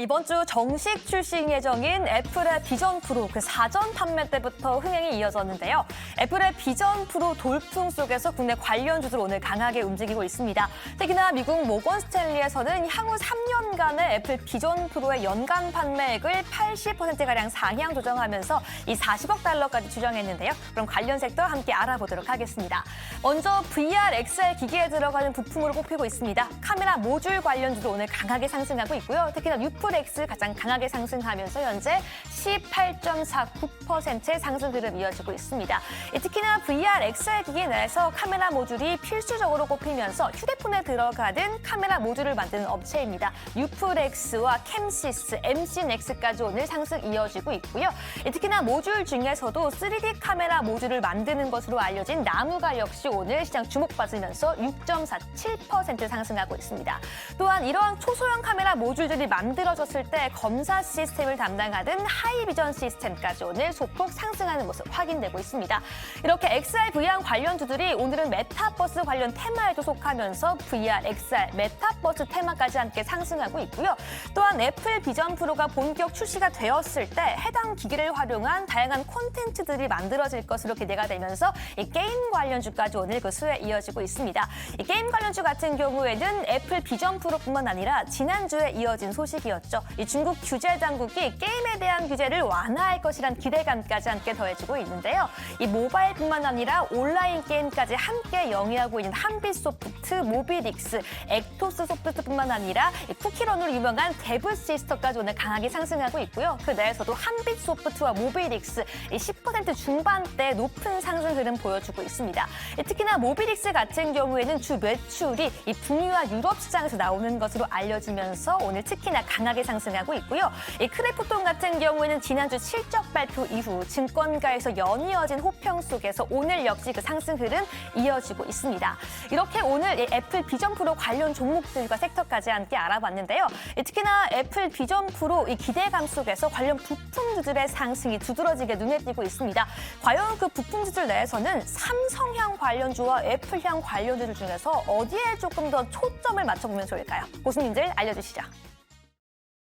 이번 주 정식 출시 예정인 애플의 비전 프로 그 사전 판매 때부터 흥행이 이어졌는데요. 애플의 비전 프로 돌풍 속에서 국내 관련주들 오늘 강하게 움직이고 있습니다. 특히나 미국 모건 스탠리에서는 향후 3년간의 애플 비전 프로의 연간 판매액을 80%가량 상향 조정하면서 이 40억 달러까지 추정했는데요. 그럼 관련 섹터 함께 알아보도록 하겠습니다. 먼저 VR, XR 기기에 들어가는 부품으로 꼽히고 있습니다. 카메라 모듈 관련주도 오늘 강하게 상승하고 있고요. 특히나 U+X 가장 강하게 상승하면서 현재 18.49%의 상승 흐름 이어지고 있습니다. 특히나 VR, XR 기기 내에서 카메라 모듈이 필수적으로 꼽히면서 휴대폰에 들어가는 카메라 모듈을 만드는 업체입니다. U+X와 캠시스, MC넥스까지 오늘 상승 이어지고 있고요. 특히나 모듈 중에서도 3D 카메라 모듈을 만드는 것으로 알려진 나무가 역시 오늘 시장 주목받으면서 6.47% 상승하고 있습니다. 또한 이러한 초소형 카메라 모듈들이 만들어졌을 때 검사 시스템을 담당하는 하이비전 시스템까지 오늘 소폭 상승하는 모습 확인되고 있습니다. 이렇게 XR, VR 관련주들이 오늘은 메타버스 관련 테마에도 속하면서 VR, XR, 메타버스 테마까지 함께 상승하고 있고요. 또한 애플 비전 프로가 본격 출시가 되었을 때 해당 기기를 활용한 다양한 콘텐츠들이 만들어질 것으로 기대가 되면서 이 게임 관련주까지 오늘 그 수에 이어지고 있습니다. 이 게임 관련주 같은 경우에는 애플 비전 프로뿐만 아니라 지난주에 이어진 소식이었죠. 이 중국 규제 당국이 게임에 대한 규제를 완화할 것이란 기대감까지 함께 더해지고 있는데요. 이 모바일뿐만 아니라 온라인 게임까지 함께 영위하고 있는 한빛소프트, 모비딕스, 액토스 소프트뿐만 아니라 이 쿠키런으로 유명한 데브시스터까지 오늘 강하게 상승하고 있고요. 그 내에서도 한빛소프트와 모비딕스 10% 중반대 높은 상승 흐름 보여주고 있습니다. 특히나 모비딕스 같은 경우에는 주 매출이 이 북유와 유럽 시장에서 나오는 것으로 알려지면서 오늘 특히나 강하게 상승하고 있고요. 이 크래프톤 같은 경우에는 지난주 실적 발표 이후 증권가에서 연이어진 호평 속에서 오늘 역시 그 상승 흐름 이어지고 있습니다. 이렇게 오늘 이 애플 비전 프로 관련 종목들과 섹터까지 함께 알아봤는데요. 특히나 애플 비전 프로 이 기대감 속에서 관련 부품주들의 상승이 두드러지게 눈에 띄고 있습니다. 과연 그 부품주들 내에서는 삼성향 관련주와 애플향 관련주들 중에서 어디에 조금 더 초점을 맞춰보면 좋을까요? 교수님들 알려주시죠.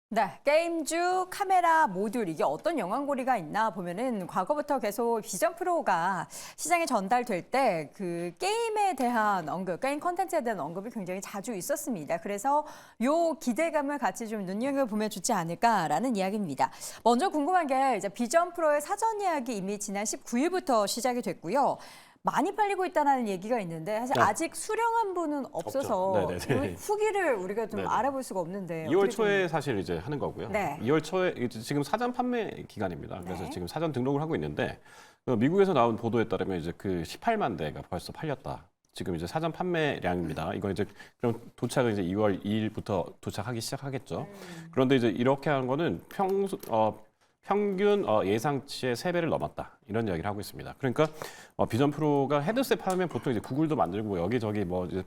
네, 게임주 카메라 모듈 이게 어떤 영향고리가 있나 보면은 과거부터 계속 비전 프로가 시장에 전달될 때 그 게임에 대한 언급, 게임 콘텐츠에 대한 언급이 굉장히 자주 있었습니다. 그래서 요 기대감을 같이 좀 눈여겨보면 좋지 않을까라는 이야기입니다. 먼저 궁금한 게 이제 비전 프로의 사전 예약이 이미 지난 19일부터 시작이 됐고요. 많이 팔리고 있다는 얘기가 있는데 사실 아직 수령한 분은 없어서 후기를 우리가 좀 알아볼 수가 없는데 2월 초에 사실 이제 하는 거고요. 네. 2월 초에 지금 사전 판매 기간입니다. 그래서 지금 사전 등록을 하고 있는데 미국에서 나온 보도에 따르면 이제 그 18만 대가 벌써 팔렸다. 지금 이제 사전 판매량입니다. 이거 이제 그럼 도착은 이제 2월 2일부터 도착하기 시작하겠죠. 그런데 이제 이렇게 하는 거는 평균 예상치의 3배를 넘었다. 이런 이야기를 하고 있습니다. 그러니까 비전 프로가 헤드셋 팔면 보통 이제 구글도 만들고 여기저기 뭐 이제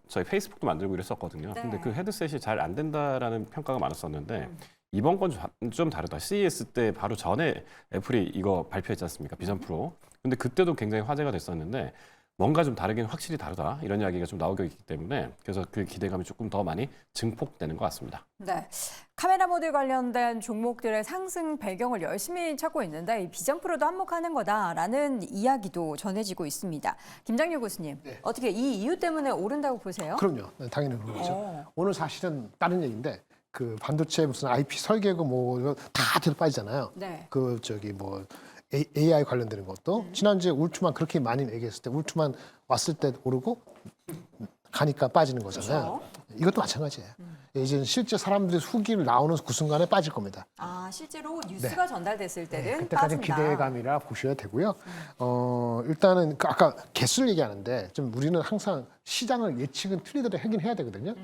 저희 페이스북도 만들고 이랬었거든요. 네. 근데 그 헤드셋이 잘 안 된다라는 평가가 많았었는데 이번 건 좀 다르다. CES 때 바로 전에 애플이 이거 발표했지 않습니까? 비전 프로. 근데 그때도 굉장히 화제가 됐었는데 뭔가 좀 다르긴 확실히 다르다. 이런 이야기가 좀 나오고 있기 때문에 그래서 그 기대감이 조금 더 많이 증폭되는 것 같습니다. 네, 카메라 모듈 관련된 종목들의 상승 배경을 열심히 찾고 있는데 이 비전 프로도 한몫하는 거다라는 이야기도 전해지고 있습니다. 김장률 교수님, 어떻게 이 이유 때문에 오른다고 보세요? 그럼요. 네, 당연히 그런 거죠. 오늘 사실은 다른 얘기인데 그 반도체 무슨 IP 설계고 뭐 이거 다 뒤로 빠지잖아요. 네. 그 저기 뭐 AI 관련되는 것도 지난주에 울트만 그렇게 많이 얘기했을 때 울트만 왔을 때 오르고 가니까 빠지는 거잖아요. 이것도 마찬가지예요. 이제 실제 사람들이 후기를 나오는 그 순간에 빠질 겁니다. 아, 실제로 뉴스가 전달됐을 때는 그때까지 빠진다. 기대감이라 보셔야 되고요. 일단은 아까 개수를 얘기하는데 좀 우리는 항상 시장을 예측은 틀리더라도 하긴 해야 되거든요.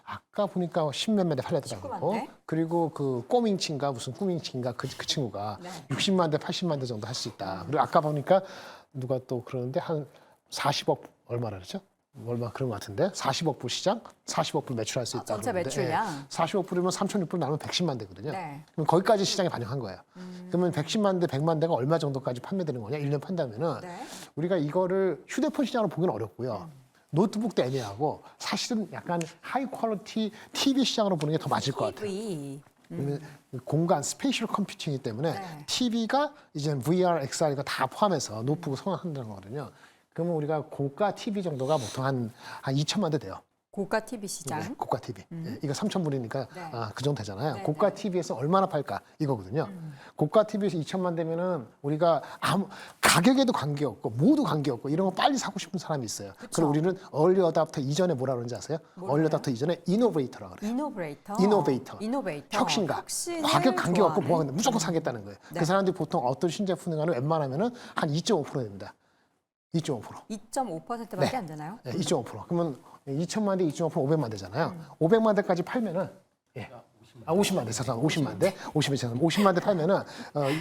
아까 보니까 10몇만 대 팔렸더라고요. 19만 대? 그리고 그 꼬밍치인가 무슨 꾸밍치인가 그 친구가 60만 대, 80만 대 정도 할 수 있다. 그리고 아까 보니까 누가 또 그러는데 한 40억 얼마나 그러죠? 얼마 그런 것 같은데 40억 불 시장, 40억 불 매출할 수 있다. 전체 그러는데, 매출량. 40억 불이면 3,600불 나면 110만 대거든요. 네. 그럼 거기까지 시장에 반영한 거예요. 그러면 110만 대, 100만 대가 얼마 정도까지 판매되는 거냐? 1년 판다면은 네. 우리가 이거를 휴대폰 시장으로 보기는 어렵고요. 노트북도 애매하고 사실은 약간 하이 퀄리티 TV 시장으로 보는 게 더 맞을 것 같아요. TV. 왜냐면 공간 스페이셜 컴퓨팅이기 때문에 네. TV가 이제 VR, XR가 다 포함해서 노트북을 선호한다는 거거든요. 그러면 우리가 고가 TV 정도가 보통 한 2천만 대 돼요. 고가 TV 시장. 네, 고가 TV. 예, 이거 3,000불이니까 네. 그 정도 되잖아요. 네, 고가 TV에서 얼마나 팔까 이거거든요. 고가 TV에서 2천만 되면은 우리가 가격에도 관계없고 모두 관계없고 이런 거 빨리 사고 싶은 사람이 있어요. 그리고 우리는 얼리 어답터 이전에 뭐라 그러는지 아세요? 얼리 어답터 이전에 이노베이터라고 그래요. 이노베이터. 혁신가. 혁신을 가격 관계없고 좋아하는. 뭐 무조건 사겠다는 거예요. 네. 그 사람들이 보통 어떤 신제품을 웬만하면은 한 2.5% 됩니다. 2.5%. 2.5%밖에 네. 안 되나요? 네, 2.5%. 그러면 2천만 대, 2.5% 500만 대잖아요. 500만 대까지 팔면은 50만 대, 죄송합니다. 50만 대, 50만 대 팔면은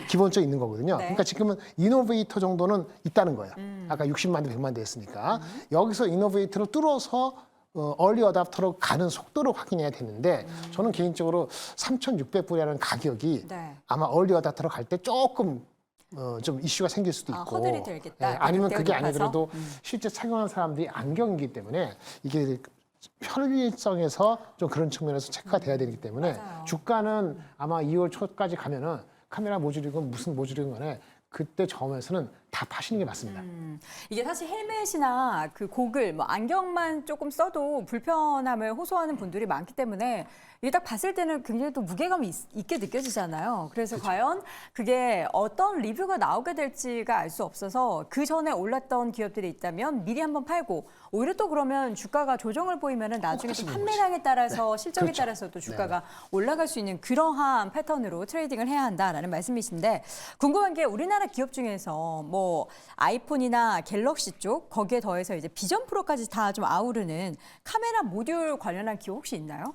기본적으로 있는 거거든요. 네. 그러니까 지금은 이노베이터 정도는 있다는 거예요. 아까 60만 대, 100만 대 했으니까 여기서 이노베이터를 뚫어서 얼리 어답터로 가는 속도를 확인해야 되는데 저는 개인적으로 3,600불이라는 가격이 네. 아마 얼리 어답터로 갈 때 조금 좀 이슈가 생길 수도 있고 허들이 들겠다. 아니면 가격대가 그게 높아서? 아니더라도 실제 착용하는 사람들이 안경이기 때문에 이게 편리성에서 좀 그런 측면에서 체크가 돼야 되기 때문에 맞아요. 주가는 아마 2월 초까지 가면은 카메라 모듈이건 무슨 모듈이건 간에 그때 점에서는 다 파시는 게 맞습니다. 이게 사실 헬멧이나 그 고글, 뭐 안경만 조금 써도 불편함을 호소하는 분들이 많기 때문에 이게 딱 봤을 때는 굉장히 또 무게감이 있게 느껴지잖아요. 그래서 과연 그게 어떤 리뷰가 나오게 될지가 알 수 없어서 그 전에 올랐던 기업들이 있다면 미리 한번 팔고 오히려 또 그러면 주가가 조정을 보이면은 나중에 또 판매량에 따라서 실적에 그렇죠. 따라서 또 주가가 올라갈 수 있는 그러한 패턴으로 트레이딩을 해야 한다라는 말씀이신데 궁금한 게 우리나라 기업 중에서 뭐 아이폰이나 갤럭시 쪽 거기에 더해서 이제 비전 프로까지 다 좀 아우르는 카메라 모듈 관련한 기업 혹시 있나요?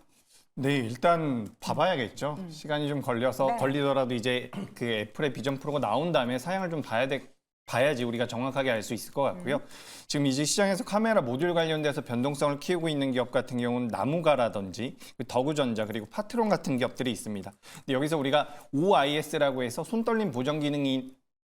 네, 일단 봐봐야겠죠. 시간이 좀 걸려서 네. 걸리더라도 이제 그 애플의 비전 프로가 나온 다음에 사양을 좀 봐야지 우리가 정확하게 알 수 있을 것 같고요. 지금 이제 시장에서 카메라 모듈 관련돼서 변동성을 키우고 있는 기업 같은 경우는 나무가라든지 더구전자 그리고 파트론 같은 기업들이 있습니다. 근데 여기서 우리가 OIS라고 해서 손떨림 보정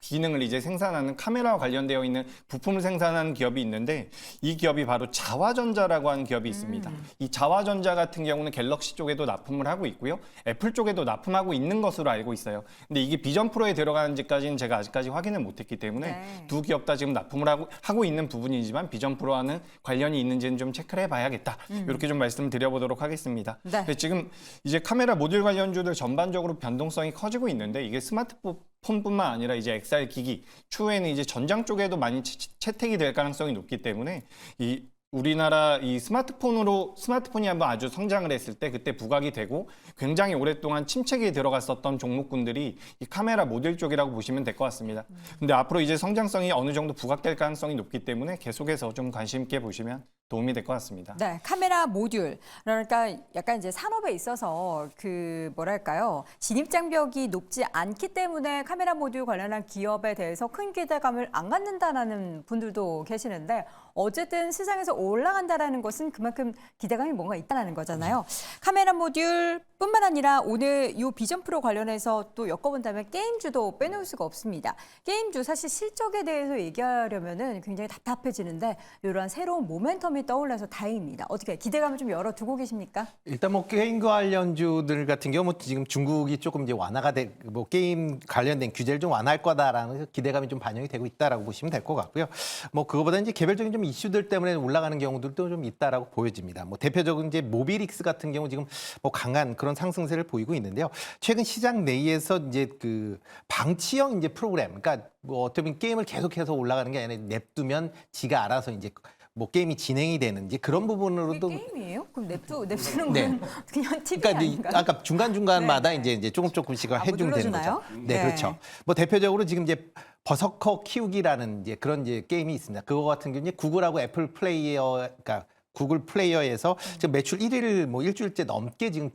기능을 이제 생산하는 카메라와 관련되어 있는 부품을 생산하는 기업이 있는데 이 기업이 바로 자화전자라고 하는 기업이 있습니다. 이 자화전자 같은 경우는 갤럭시 쪽에도 납품을 하고 있고요. 애플 쪽에도 납품하고 있는 것으로 알고 있어요. 근데 이게 비전 프로에 들어가는지까지는 제가 아직까지 확인을 못했기 때문에 네. 두 기업 다 지금 납품을 하고 있는 부분이지만 비전 프로와는 관련이 있는지는 좀 체크를 해봐야겠다. 이렇게 좀 말씀을 드려보도록 하겠습니다. 네. 근데 지금 이제 카메라 모듈 관련주들 전반적으로 변동성이 커지고 있는데 이게 스마트폰뿐만 아니라 이제 XR 기기 추후에는 이제 전장 쪽에도 많이 채택이 될 가능성이 높기 때문에 이 우리나라 이 스마트폰이 한번 아주 성장을 했을 때 그때 부각이 되고 굉장히 오랫동안 침체기에 들어갔었던 종목군들이 이 카메라 모듈 쪽이라고 보시면 될 것 같습니다. 근데 앞으로 이제 성장성이 어느 정도 부각될 가능성이 높기 때문에 계속해서 좀 관심 있게 보시면 도움이 될 것 같습니다. 네, 카메라 모듈. 그러니까 약간 이제 산업에 있어서 그 뭐랄까요? 진입 장벽이 높지 않기 때문에 카메라 모듈 관련한 기업에 대해서 큰 기대감을 안 갖는다라는 분들도 계시는데 어쨌든 시장에서 올라간다라는 것은 그만큼 기대감이 뭔가 있다는 거잖아요. 카메라 모듈뿐만 아니라 오늘 이 비전 프로 관련해서 또 엮어본다면 게임주도 빼놓을 수가 없습니다. 게임주 사실 실적에 대해서 얘기하려면은 굉장히 답답해지는데 이러한 새로운 모멘텀이 떠올라서 다행입니다. 어떻게 기대감을 좀 열어두고 계십니까? 일단 뭐 게임 관련주들 같은 경우 뭐 지금 중국이 조금 이제 완화가 뭐 게임 관련된 규제를 좀 완화할 거다라는 기대감이 좀 반영이 되고 있다라고 보시면 될 것 같고요. 뭐 그거보다 이제 개별적인 좀 이슈들 때문에 올라가는 경우들도 좀 있다라고 보여집니다. 뭐 대표적으로 이제 모비릭스 같은 경우 지금 뭐 강한 그런 상승세를 보이고 있는데요. 최근 시장 내에서 이제 그 방치형 이제 프로그램, 그러니까 뭐 어떻게 보면 게임을 계속해서 올라가는 게 아니라 냅두면 지가 알아서 이제 뭐 게임이 진행이 되는 이제 그런 부분으로도 게임이에요? 그럼 냅두는 네. 건 그냥 TV 그러니까 아닌가요? 아까 중간중간마다 네. 이제 조금씩 뭐 해주면 되는 눌러주나요? 거죠. 네. 네, 그렇죠. 뭐 대표적으로 지금 이제 버서커 키우기라는 이제 그런 이제 게임이 있습니다. 그거 같은 경우는 구글하고 애플 플레이어, 그러니까 구글 플레이어에서 지금 매출 1위를 뭐 일주일째 넘게 지금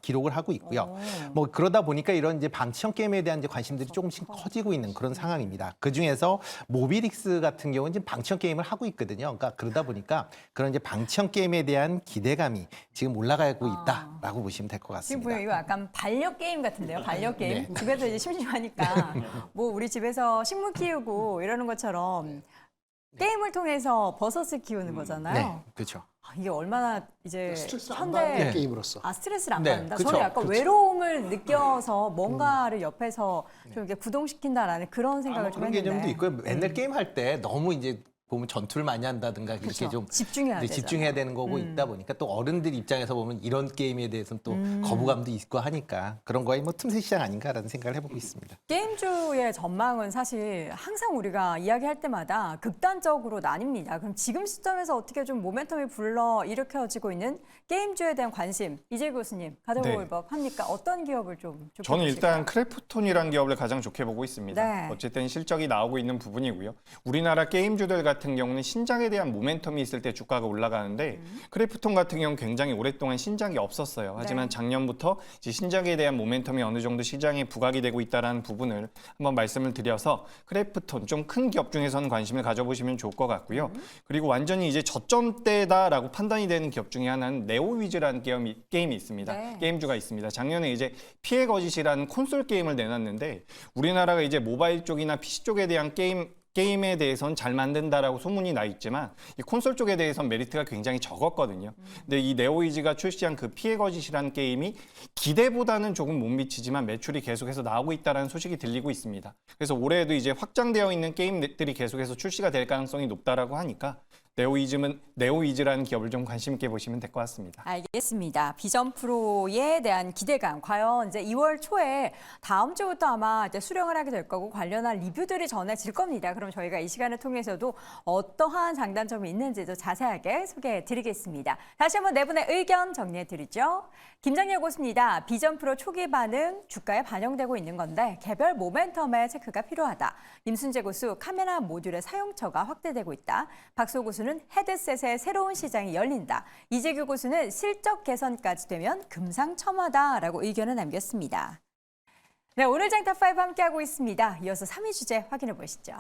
기록을 하고 있고요. 뭐 그러다 보니까 이런 이제 방치형 게임에 대한 이제 관심들이 조금씩 커지고 있는 그런 상황입니다. 그 중에서 모비릭스 같은 경우는 지금 방치형 게임을 하고 있거든요. 그러니까 그러다 보니까 그런 이제 방치형 게임에 대한 기대감이 지금 올라가고 있다라고 보시면 될 것 지금 같습니다. 보면 이거 약간 반려 게임 같은데요. 반려 게임. 네. 집에서 이제 심심하니까 뭐 우리 집에서 식물 키우고 이러는 것처럼 게임을 통해서 버섯을 키우는 거잖아요. 네, 그렇죠. 아, 이게 얼마나 이제 스트레스를 안 받는 네. 게임으로서. 스트레스를 안 네, 받는다. 그쵸, 저는 약간 그쵸. 외로움을 느껴서 뭔가를 옆에서 좀 이렇게 구동시킨다라는 그런 생각을 좀 그런 했는데. 개념도 있고요. 맨날 게임 할 때 너무 이제 보면 전투를 많이 한다든가 이렇게 그쵸. 좀 집중해야 이제 집중해야 되는 거고 있다 보니까 또 어른들 입장에서 보면 이런 게임에 대해서는 또 거부감도 있고 하니까 그런 거에 뭐 틈새 시장 아닌가라는 생각을 해보고 있습니다. 게임주의 전망은 사실 항상 우리가 이야기할 때마다 극단적으로 나뉩니다. 그럼 지금 시점에서 어떻게 좀 모멘텀이 불러 일으켜지고 있는 게임주에 대한 관심, 이재 교수님 가져볼 법합니까? 어떤 기업을 좀 좋게 저는 보실까요? 일단 크래프톤이라는 기업을 가장 좋게 보고 있습니다. 네. 어쨌든 실적이 나오고 있는 부분이고요. 우리나라 게임주들 같은 경우는 신작에 대한 모멘텀이 있을 때 주가가 올라가는데 크래프톤 같은 경우는 굉장히 오랫동안 신작이 없었어요. 하지만 네. 작년부터 이제 신작에 대한 모멘텀이 어느 정도 시장에 부각이 되고 있다는 부분을 한번 말씀을 드려서 크래프톤 좀 큰 기업 중에서는 관심을 가져보시면 좋을 것 같고요. 그리고 완전히 이제 저점대다라고 판단이 되는 기업 중에 하나는 네오위즈라는 게임이 있습니다. 네. 게임주가 있습니다. 작년에 이제 피해 거짓이라는 콘솔 게임을 내놨는데 우리나라가 이제 모바일 쪽이나 PC 쪽에 대한 게임에 대해서는 잘 만든다라고 소문이 나 있지만 이 콘솔 쪽에 대해서는 메리트가 굉장히 적었거든요. 근데 이 네오이즈가 출시한 그 피해 거짓이라는 게임이 기대보다는 조금 못 미치지만 매출이 계속해서 나오고 있다는 소식이 들리고 있습니다. 그래서 올해에도 이제 확장되어 있는 게임들이 계속해서 출시가 될 가능성이 높다라고 하니까 네오이즈라는 기업을 좀 관심 있게 보시면 될 것 같습니다. 알겠습니다. 비전 프로에 대한 기대감. 과연 이제 2월 초에 다음 주부터 아마 이제 수령을 하게 될 거고 관련한 리뷰들이 전해질 겁니다. 그럼 저희가 이 시간을 통해서도 어떠한 장단점이 있는지도 자세하게 소개해 드리겠습니다. 다시 한번 네 분의 의견 정리해 드리죠. 김장렬 고수입니다. 비전 프로 초기 반응 주가에 반영되고 있는 건데 개별 모멘텀의 체크가 필요하다. 임순재 고수 카메라 모듈의 사용처가 확대되고 있다. 박소 고수는 헤드셋의 새로운 시장이 열린다. 이재규 고수는 실적 개선까지 되면 금상첨화다라고 의견을 남겼습니다. 네, 오늘 장탑5 함께하고 있습니다. 이어서 3위 주제 확인해 보시죠.